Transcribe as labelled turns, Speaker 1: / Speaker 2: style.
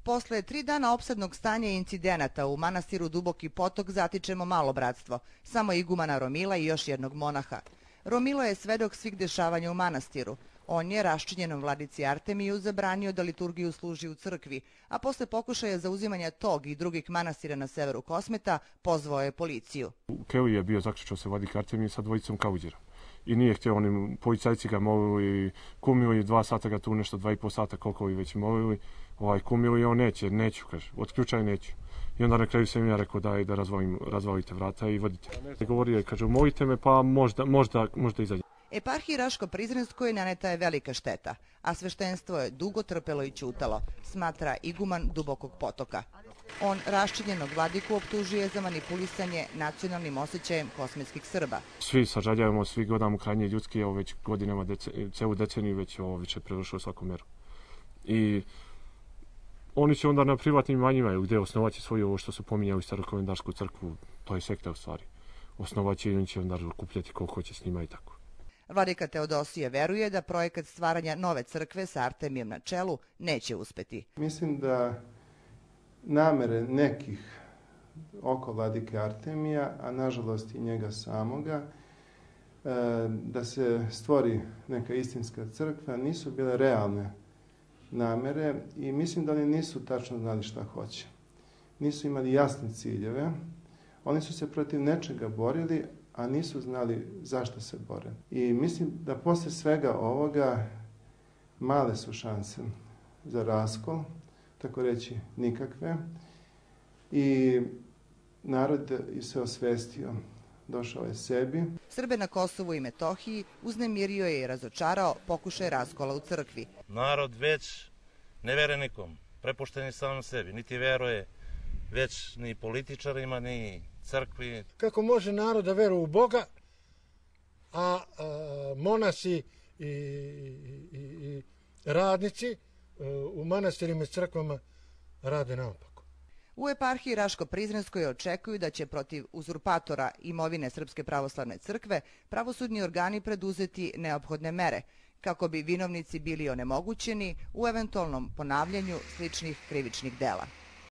Speaker 1: Posle 3 dana opsadnog stanja i incidenata u manastiru Duboki Potok zatičemo malo bratstvo, samo igumana Romila i još jednog monaha. Romilo je svedok svih dešavanja u manastiru. On je raščinjenom vladici Artemiju zabranio da liturgiju služi u crkvi, a posle pokušaja zauzimanja tog i drugih manastira na severu Kosmeta pozvao je policiju.
Speaker 2: U Kevi je bio zaključao se vladika Artemije sa dvojicom kauđera. I nije htio, oni policajci ga molili, kumili 2 sata ga tu nešto, 2,5 sata koliko vi već molili, kumili i on neću, kaže, otključaj neću. I onda na kraju sam ja rekao da razvalite vrata i vodite. Govorio je, kaže, molite me pa možda izađe.
Speaker 1: Eparhiji Raško-Prizrenskoj naneta je velika šteta, a sveštenstvo je dugo trpelo i ćutalo, smatra iguman Dubokog Potoka. On raščinjenog vladiku optužuje za manipulisanje nacionalnim osjećajem kosmetskih Srba.
Speaker 2: Svi sažaljavamo, svi gledamo krajnje ljudski, evo već godinama, celu deceniju već je prevršilo svaku meru. I oni će onda na privatnim imanjima gdje osnovaće svoje ovo što su pominjali Starokovendarsku crkvu, to je sekta u stvari. Osnovaće i oni će onda kupljati koliko hoće s njima i tako.
Speaker 1: Vladika Teodosije veruje da projekat stvaranja nove crkve sa Artemijem na čelu neće uspeti.
Speaker 3: Mislim da namere nekih oko vladike Artemija, a nažalost i njega samoga, da se stvori neka istinska crkva, nisu bile realne namere i mislim da oni nisu tačno znali šta hoće. Nisu imali jasne ciljeve, oni su se protiv nečega borili, a nisu znali zašto se bore. I mislim da posle svega ovoga male su šanse za raskol, tako reći nikakve. I narod se osvestio, došao je sebi.
Speaker 1: Srbe na Kosovu i Metohiji uznemirio je i razočarao pokušaj raskola u crkvi.
Speaker 4: Narod već ne veruje nikom, prepušten je samom sebi, niti veruje već ni političarima, ni crkvi.
Speaker 5: Kako može narod da veruje u Boga, a monasi i radnici u manastirima i crkvama rade naopako.
Speaker 1: U eparhiji Raško-Prizrenskoj očekuju da će protiv uzurpatora imovine Srpske pravoslavne crkve pravosudni organi preduzeti neophodne mere, kako bi vinovnici bili onemogućeni u eventualnom ponavljanju sličnih krivičnih dela.